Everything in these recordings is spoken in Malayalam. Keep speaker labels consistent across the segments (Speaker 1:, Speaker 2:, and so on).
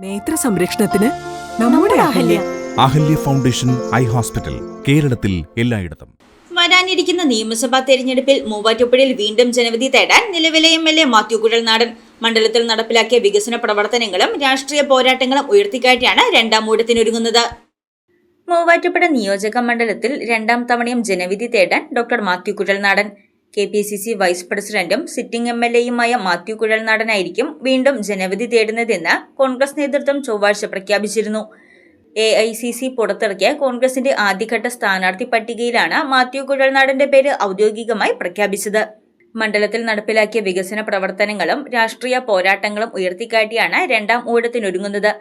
Speaker 1: നേത്ര സംരക്ഷണത്തിന് നമ്മുടെ
Speaker 2: അഹല്യ ഫൗണ്ടേഷൻ ഐ ഹോസ്പിറ്റൽ, കേരളത്തിൽ എല്ലായിടത്തും.
Speaker 3: വരാനിരിക്കുന്ന നിയമസഭാ തെരഞ്ഞെടുപ്പിൽ മൂവാറ്റുപുഴയിൽ വീണ്ടും ജനവിധി തേടാൻ നിലവിലെ MLA മാത്യു കുഴൽനാടൻ മണ്ഡലത്തിൽ നടപ്പിലാക്കിയ വികസന പ്രവർത്തനങ്ങളും രാഷ്ട്രീയ പോരാട്ടങ്ങളും ഉയർത്തിക്കാട്ടിയാണ് രണ്ടാം ഊഴത്തിനൊരുങ്ങുന്നത്. മൂവാറ്റുപുഴ നിയോജക മണ്ഡലത്തിൽ രണ്ടാം തവണയും ജനവിധി തേടാൻ doctor Mathew Kuzhalnadan KPCC vice പ്രസിഡന്റും സിറ്റിംഗ് MLAയുമായ മാത്യു കുഴൽനാടനായിരിക്കും വീണ്ടും ജനവിധി തേടുന്നതെന്ന് കോൺഗ്രസ് നേതൃത്വം ചൊവ്വാഴ്ച പ്രഖ്യാപിച്ചിരുന്നു. AICC പുറത്തിറക്കിയ കോൺഗ്രസിന്റെ ആദ്യഘട്ട സ്ഥാനാർത്ഥി പട്ടികയിലാണ് മാത്യു കുഴൽനാടന്റെ പേര് ഔദ്യോഗികമായി പ്രഖ്യാപിച്ചത്. മണ്ഡലത്തിൽ നടപ്പിലാക്കിയ വികസന പ്രവർത്തനങ്ങളും രാഷ്ട്രീയ പോരാട്ടങ്ങളും ഉയർത്തിക്കാട്ടിയാണ് രണ്ടാം ഊഴത്തിനൊരുങ്ങുന്നത്.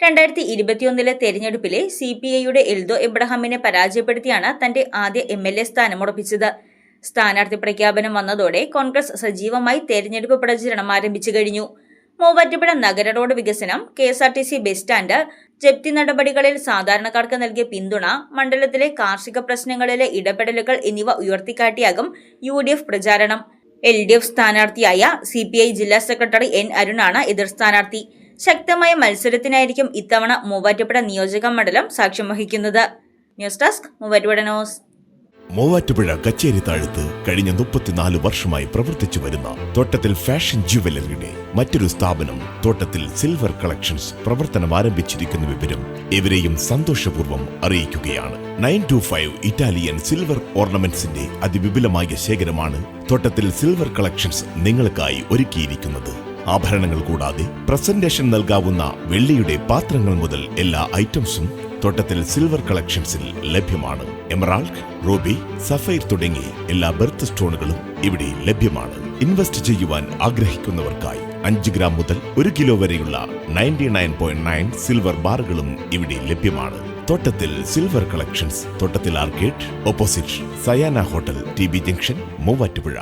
Speaker 3: 2021 തെരഞ്ഞെടുപ്പിലെ CPIയുടെ എൽദോ എബ്രഹാമിനെ പരാജയപ്പെടുത്തിയാണ് തന്റെ ആദ്യ MLA സ്ഥാനമുറപ്പിച്ചത്. സ്ഥാനാർത്ഥി പ്രഖ്യാപനം വന്നതോടെ കോൺഗ്രസ് സജീവമായി തെരഞ്ഞെടുപ്പ് പ്രചരണം ആരംഭിച്ചു കഴിഞ്ഞു. മൂവാറ്റുപുഴ നഗര റോഡ് വികസനം, KSRTC ബസ് സ്റ്റാൻഡ്, ജപ്തി നടപടികളിൽ സാധാരണക്കാർക്ക് നൽകിയ പിന്തുണ, മണ്ഡലത്തിലെ കാർഷിക പ്രശ്നങ്ങളിലെ ഇടപെടലുകൾ എന്നിവ ഉയർത്തിക്കാട്ടിയാകും UDF പ്രചാരണം. LDF സ്ഥാനാർത്ഥിയായ CPI ജില്ലാ സെക്രട്ടറി N അരുണാണ് എതിർ സ്ഥാനാർത്ഥി. ശക്തമായ മത്സരത്തിനായിരിക്കും ഇത്തവണ മൂവാറ്റുപുഴ നിയോജക മണ്ഡലം സാക്ഷ്യം വഹിക്കുന്നത്. News desk Muvattupuzha news.
Speaker 4: Muvattupuzha കച്ചേരി താഴത്ത് കഴിഞ്ഞ 34 വർഷമായി പ്രവർത്തിച്ചു വരുന്ന തോട്ടത്തിൽ ഫാഷൻ ജുവലറിയുടെ മറ്റൊരു സ്ഥാപനം തോട്ടത്തിൽ സിൽവർ കളക്ഷൻസ് പ്രവർത്തനം ആരംഭിച്ചിരിക്കുന്ന വിവരം ഇവരെയും സന്തോഷപൂർവ്വം അറിയിക്കുകയാണ്. 925 ഇറ്റാലിയൻ സിൽവർ ഓർണമെന്റ്സിന്റെ അതിവിപുലമായ ശേഖരമാണ് തോട്ടത്തിൽ സിൽവർ കളക്ഷൻസ് നിങ്ങൾക്കായി ഒരുക്കിയിരിക്കുന്നത്. ആഭരണങ്ങൾ കൂടാതെ പ്രസന്റേഷൻ നൽകാവുന്ന വെള്ളിയുടെ പാത്രങ്ങൾ മുതൽ എല്ലാ ഐറ്റംസും തോട്ടത്തിൽ സിൽവർ കളക്ഷൻസിൽ ലഭ്യമാണ്. എമറാൾഡ്, റൂബി, സഫൈർ തുടങ്ങി എല്ലാ ബെർത്ത് സ്റ്റോണുകളും ഇവിടെ ലഭ്യമാണ്. ഇൻവെസ്റ്റ് ചെയ്യുവാൻ ആഗ്രഹിക്കുന്നവർക്കായി 5 ഗ്രാം മുതൽ 1 കിലോ വരെയുള്ള 99.9 സിൽവർ ബാറുകളും ഇവിടെ ലഭ്യമാണ്. തോട്ടത്തിൽ സിൽവർ കളക്ഷൻസ്, തോട്ടത്തിൽ arcade, opposite Sayana hotel, TB junction, Muvattupuzha.